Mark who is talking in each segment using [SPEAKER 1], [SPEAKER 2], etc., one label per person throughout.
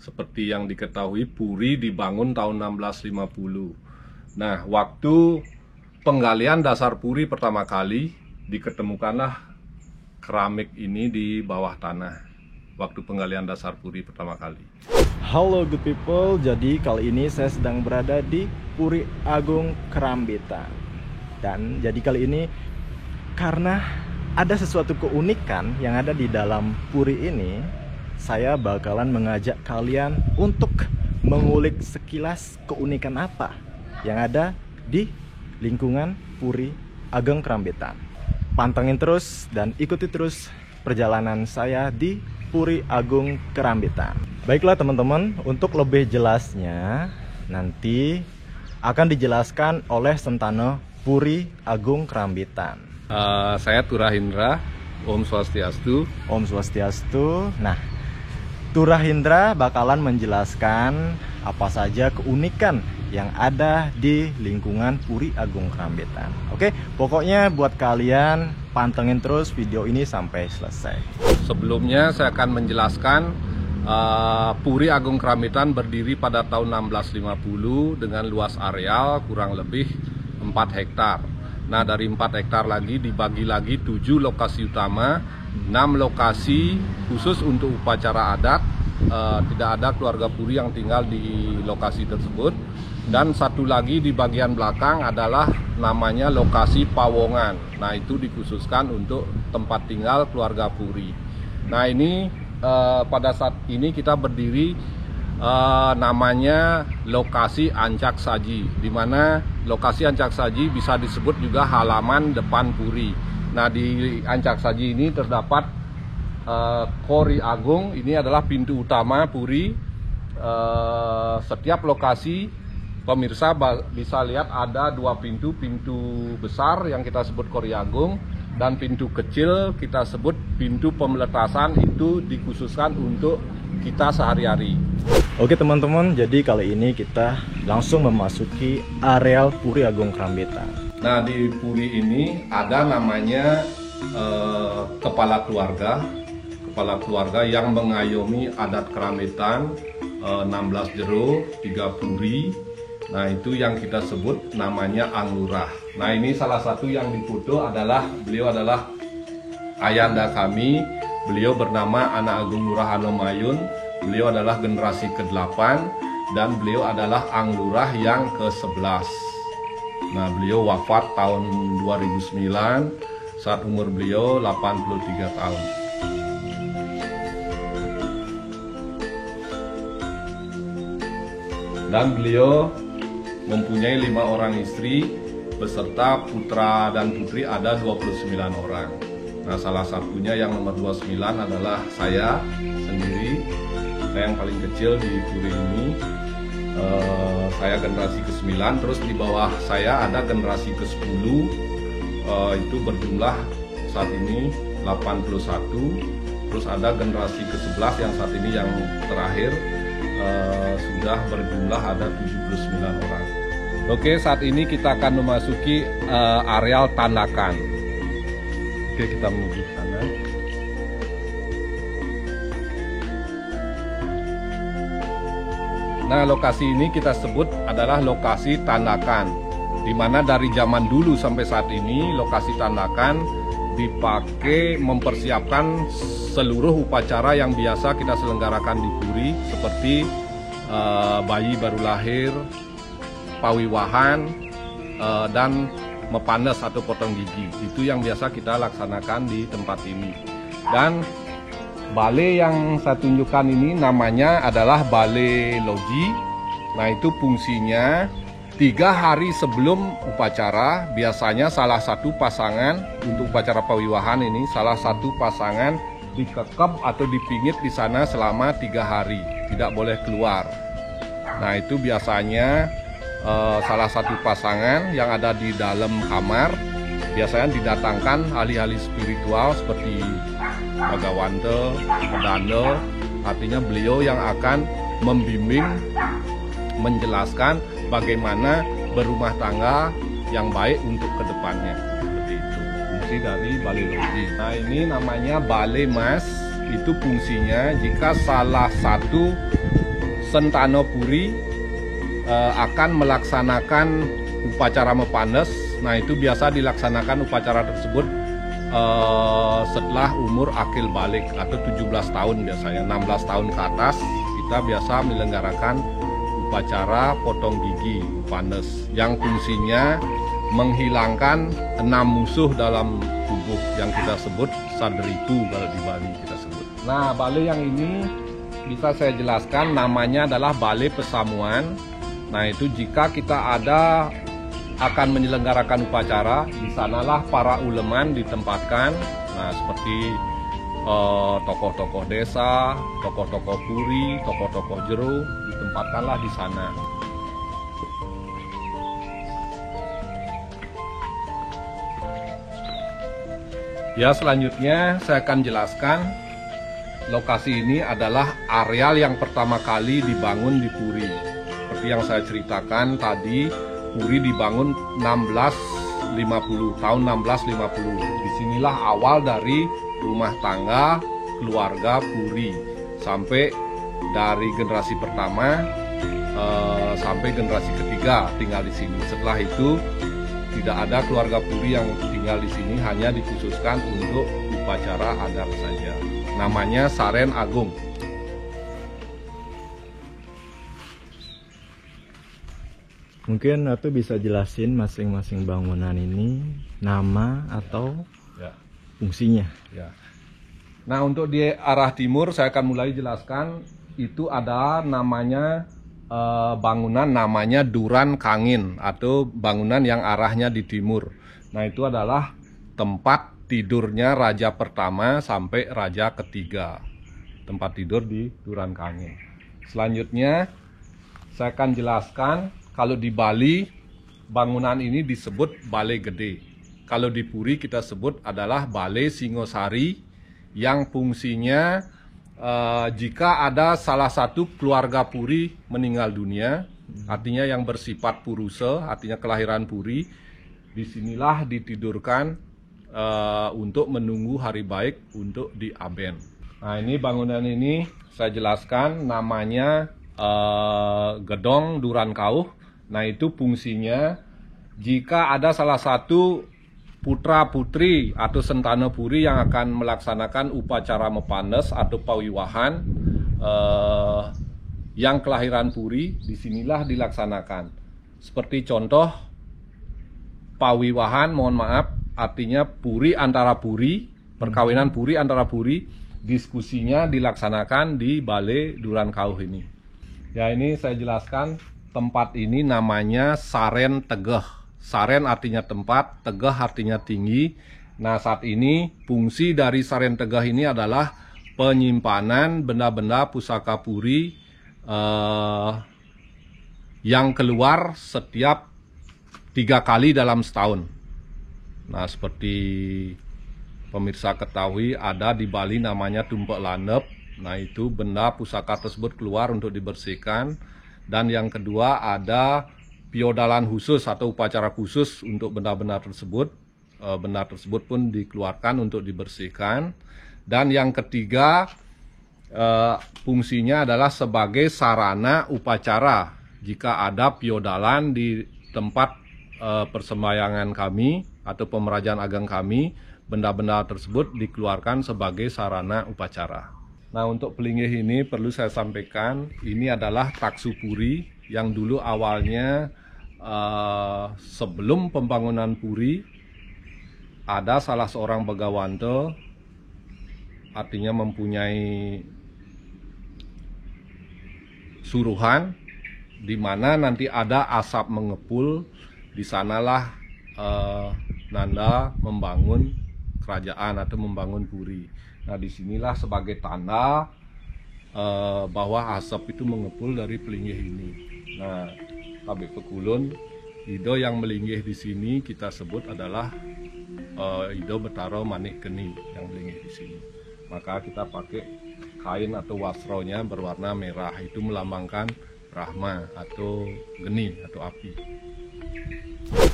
[SPEAKER 1] Seperti yang diketahui, Puri dibangun tahun 1650. Nah, waktu penggalian dasar Puri pertama kali, diketemukanlah keramik ini di bawah tanah. Waktu penggalian dasar Puri pertama kali.
[SPEAKER 2] Halo good people, jadi kali ini saya sedang berada di Puri Agung Kerambitan. Dan jadi kali ini karena ada sesuatu keunikan yang ada di dalam Puri ini, saya bakalan mengajak kalian untuk mengulik sekilas keunikan apa yang ada di lingkungan Puri Agung Kerambitan. Pantengin terus dan ikuti terus perjalanan saya di Puri Agung Kerambitan. Baiklah teman-teman, untuk lebih jelasnya nanti akan dijelaskan oleh Sentano Puri Agung Kerambitan.
[SPEAKER 1] Saya Turahindra, Om Swastiastu.
[SPEAKER 2] Om Swastiastu. Nah, Turahindra bakalan menjelaskan apa saja keunikan yang ada di lingkungan Puri Agung Kerambitan. Oke, pokoknya buat kalian pantengin terus video ini sampai selesai.
[SPEAKER 1] Sebelumnya saya akan menjelaskan Puri Agung Kerambitan berdiri pada tahun 1650 dengan luas areal kurang lebih 4 hektar. Nah, dari 4 hektar lagi dibagi lagi 7 lokasi utama, 6 lokasi khusus untuk upacara adat. Tidak ada keluarga Puri yang tinggal di lokasi tersebut. Dan satu lagi di bagian belakang adalah namanya lokasi Pawongan. Nah, itu dikhususkan untuk tempat tinggal keluarga Puri. Nah, ini pada saat ini kita berdiri namanya lokasi Ancak Saji, di mana lokasi Ancak Saji bisa disebut juga halaman depan Puri. Nah, di Ancak Saji ini terdapat Kori Agung. Ini adalah pintu utama Puri. Setiap lokasi pemirsa bisa lihat ada 2 pintu, pintu besar yang kita sebut Kori Agung, dan pintu kecil kita sebut pintu pemeletasan, itu dikhususkan untuk kita sehari-hari.
[SPEAKER 2] Oke teman-teman, jadi kali ini kita langsung memasuki areal Puri Agung Kerambitan.
[SPEAKER 1] Nah, di Puri ini ada namanya kepala keluarga yang mengayomi adat Kerambitan, 16 Jero, 3 Puri. Nah, itu yang kita sebut namanya Anglurah. Nah, ini salah satu yang difoto beliau adalah ayanda kami. Beliau bernama Anak Agung Lurah Anomayun. Beliau adalah generasi ke-8 dan beliau adalah Anglurah yang ke-11. Nah, beliau wafat tahun 2009 saat umur beliau 83 tahun. Dan beliau mempunyai 5 orang istri beserta putra dan putri ada 29 orang. Nah, salah satunya yang nomor 29 adalah saya sendiri. Saya yang paling kecil di Puri ini. Saya generasi ke-9, terus di bawah saya ada generasi ke-10. Itu berjumlah saat ini 81. Terus ada generasi ke-11 yang saat ini yang terakhir sudah berjumlah ada 79 orang. Oke, saat ini kita akan memasuki areal Tandakan. Oke, kita menuju ke sana. Nah, lokasi ini kita sebut adalah lokasi Tandakan, di mana dari zaman dulu sampai saat ini lokasi Tandakan dipakai mempersiapkan seluruh upacara yang biasa kita selenggarakan di Puri, seperti bayi baru lahir, pawiwahan, dan mepandas atau potong gigi. Itu yang biasa kita laksanakan di tempat ini. Dan balai yang saya tunjukkan ini namanya adalah balai loji. Nah, itu fungsinya 3 hari sebelum upacara, biasanya salah satu pasangan untuk upacara pawiwahan ini, salah satu pasangan dikekep atau dipingit di sana selama 3 hari, tidak boleh keluar. Nah, itu biasanya salah satu pasangan yang ada di dalam kamar, biasanya didatangkan ahli-ahli spiritual seperti Bagawante, Pedanda, artinya beliau yang akan membimbing, menjelaskan bagaimana berumah tangga yang baik untuk kedepannya. Seperti itu fungsi dari balai loji. Nah, ini namanya balai mas. Itu fungsinya jika salah satu Sentano Puri akan melaksanakan upacara mepanes. Nah, itu biasa dilaksanakan upacara tersebut setelah umur akil balik atau 17 tahun biasanya. 16 tahun ke atas kita biasa menyelenggarakan upacara potong gigi panes yang fungsinya menghilangkan 6 musuh dalam tubuh yang kita sebut saderipu kalau di Bali kita sebut. Nah, balai yang ini bisa saya jelaskan, namanya adalah Balai Pesamuan. Nah, itu jika kita akan menyelenggarakan upacara, di sanalah para uleman ditempatkan. Nah, seperti tokoh-tokoh desa, tokoh-tokoh puri, tokoh-tokoh jero ditempatkanlah di sana. Ya, selanjutnya saya akan jelaskan lokasi ini adalah areal yang pertama kali dibangun di Puri. Seperti yang saya ceritakan tadi, Puri dibangun tahun 1650. Disinilah awal dari rumah tangga keluarga Puri sampai dari generasi pertama sampai generasi ketiga tinggal di sini. Setelah itu tidak ada keluarga Puri yang tinggal di sini, hanya dikhususkan untuk upacara adat saja. Namanya Saren Agung.
[SPEAKER 2] Mungkin Ratu bisa jelasin masing-masing bangunan ini nama atau fungsinya.
[SPEAKER 1] Ya. Nah, untuk di arah timur saya akan mulai jelaskan. Itu ada namanya bangunan namanya Duran Kangin atau bangunan yang arahnya di timur. Nah, itu adalah tempat tidurnya raja pertama sampai raja ketiga. Tempat tidur di Duran Kangin. Selanjutnya saya akan jelaskan, kalau di Bali bangunan ini disebut Balai Gede. Kalau di Puri kita sebut adalah Balai Singosari, yang fungsinya jika ada salah satu keluarga Puri meninggal dunia, artinya yang bersifat puruse, artinya kelahiran Puri, disinilah ditidurkan untuk menunggu hari baik untuk diaben. Nah, ini bangunan ini saya jelaskan namanya Gedong Duran Kauh. Nah, itu fungsinya jika ada salah satu putra putri atau sentana Puri yang akan melaksanakan upacara mepanes atau pawiwahan yang kelahiran Puri, disinilah dilaksanakan. Seperti contoh pawiwahan, mohon maaf, artinya Puri antara Puri, perkawinan Puri antara Puri, diskusinya dilaksanakan di Balai Duran Kauh ini. Ya, ini saya jelaskan, tempat ini namanya Saren Tegeh. Saren artinya tempat, Tegeh artinya tinggi. Nah, saat ini fungsi dari Saren Tegeh ini adalah penyimpanan benda-benda pusaka Puri yang keluar setiap 3 kali dalam setahun. Nah, seperti pemirsa ketahui, ada di Bali namanya Tumpek Landep. Nah, itu benda pusaka tersebut keluar untuk dibersihkan. Dan yang kedua ada piodalan khusus atau upacara khusus untuk benda-benda tersebut. Benda tersebut pun dikeluarkan untuk dibersihkan. Dan yang ketiga fungsinya adalah sebagai sarana upacara. Jika ada piodalan di tempat persembayangan kami atau pemerajaan ageng kami, benda-benda tersebut dikeluarkan sebagai sarana upacara. Nah, untuk pelinggih ini perlu saya sampaikan, ini adalah Taksu Puri yang dulu awalnya sebelum pembangunan Puri ada salah seorang Begawante, artinya mempunyai suruhan di mana nanti ada asap mengepul. Di sanalah Nanda membangun kerajaan atau membangun Puri. Nah, disinilah sebagai tanda bahwa asap itu mengepul dari pelinggih ini. Nah, Kabeh Pekulun, Ido yang melinggih di sini kita sebut adalah Ido Betaro Manik Geni yang melinggih di sini. Maka kita pakai kain atau wasronya berwarna merah, itu melambangkan Brahma atau geni atau api.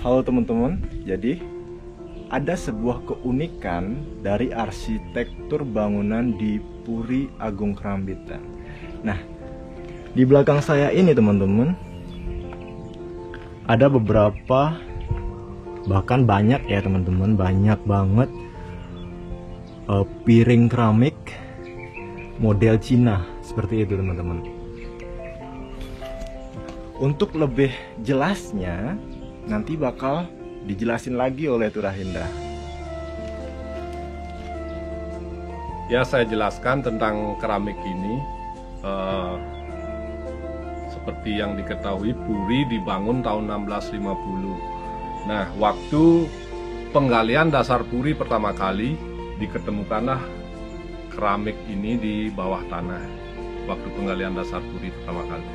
[SPEAKER 2] Halo teman-teman, jadi ada sebuah keunikan dari arsitektur bangunan di Puri Agung Kerambitan. Nah, Di belakang saya ini teman-teman, ada beberapa, bahkan banyak ya teman-teman, banyak banget piring keramik model Cina seperti itu teman-teman. Untuk lebih jelasnya nanti bakal dijelasin lagi oleh Turahinda.
[SPEAKER 1] Ya, saya jelaskan tentang keramik ini. Seperti yang diketahui, Puri dibangun tahun 1650. Nah, waktu penggalian dasar Puri pertama kali, diketemukanlah keramik ini di bawah tanah. Waktu penggalian dasar Puri pertama kali.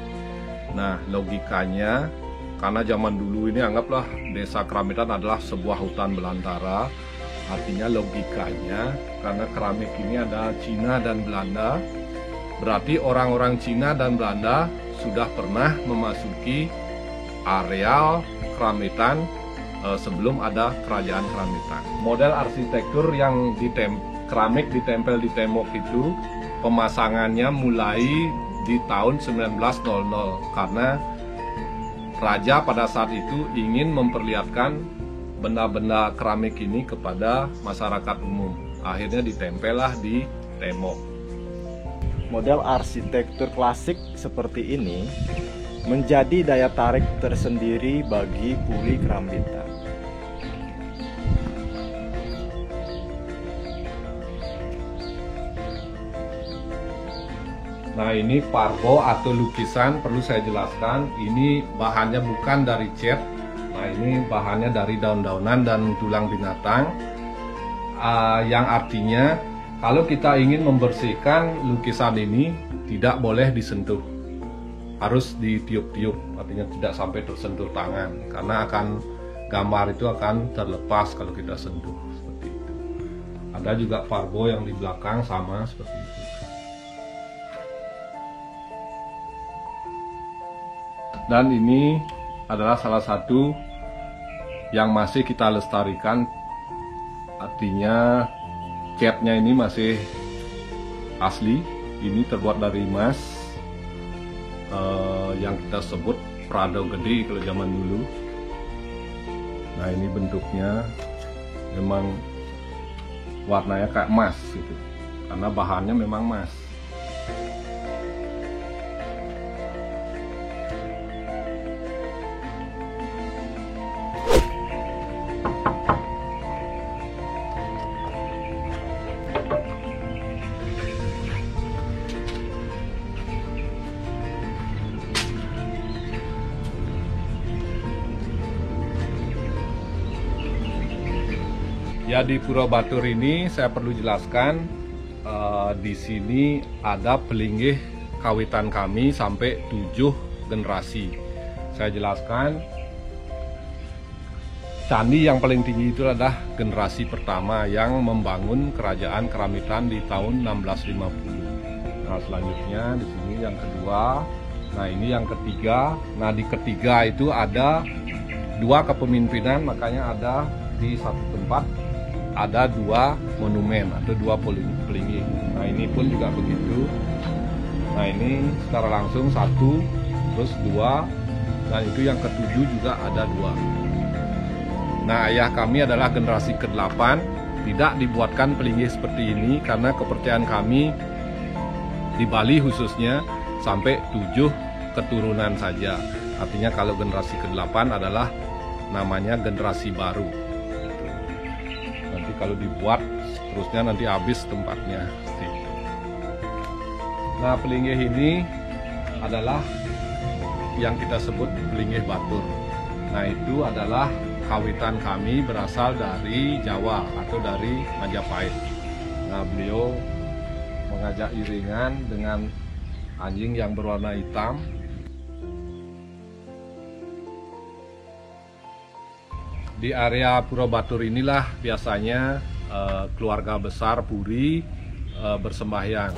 [SPEAKER 1] Nah, logikanya, karena zaman dulu ini anggaplah desa Keramitan adalah sebuah hutan belantara. Artinya logikanya, karena keramik ini ada Cina dan Belanda, berarti orang-orang Cina dan Belanda sudah pernah memasuki areal Keramitan sebelum ada kerajaan Keramitan. Model arsitektur yang keramik ditempel di tembok itu, pemasangannya mulai di tahun 1900 karena raja pada saat itu ingin memperlihatkan benda-benda keramik ini kepada masyarakat umum. Akhirnya ditempellah di tembok.
[SPEAKER 2] Model arsitektur klasik seperti ini menjadi daya tarik tersendiri bagi Puri Kerambitan.
[SPEAKER 1] Nah, ini parbo atau lukisan, perlu saya jelaskan, ini bahannya bukan dari cat. Nah, ini bahannya dari daun-daunan dan tulang binatang, yang artinya kalau kita ingin membersihkan lukisan ini tidak boleh disentuh, harus ditiup-tiup, artinya tidak sampai tersentuh tangan, karena gambar itu akan terlepas kalau kita sentuh seperti itu. Ada juga parbo yang di belakang sama seperti itu. Dan ini adalah salah satu yang masih kita lestarikan, artinya catnya ini masih asli. Ini terbuat dari emas, yang kita sebut Prado Gede kalau zaman dulu. Nah, ini bentuknya memang warnanya kayak emas gitu, karena bahannya memang emas. Ya, di Pura Batur ini saya perlu jelaskan, di sini ada pelinggih kawitan kami sampai 7 generasi. Saya jelaskan, candi yang paling tinggi itu adalah generasi pertama yang membangun kerajaan Keramitan di tahun 1650. Nah, selanjutnya di sini yang kedua, nah ini yang ketiga. Nah, di ketiga itu ada 2 kepemimpinan, makanya ada di satu tempat ada 2 monumen atau 2 pelinggih. Nah, ini pun juga begitu. Nah, ini secara langsung 1, terus 2, dan itu yang ke-7 juga ada 2. Nah, ayah kami adalah generasi ke-8, tidak dibuatkan pelinggih seperti ini karena kepercayaan kami di Bali khususnya sampai 7 keturunan saja. Artinya kalau generasi ke-8 adalah namanya generasi baru. Nanti kalau dibuat terusnya nanti habis tempatnya. Nah, pelinggih ini adalah yang kita sebut pelinggih Batur. Nah, itu adalah kawitan kami berasal dari Jawa atau dari Majapahit. Nah, beliau mengajak iringan dengan anjing yang berwarna hitam. Di area Pura Batur inilah biasanya keluarga besar Puri bersembahyang.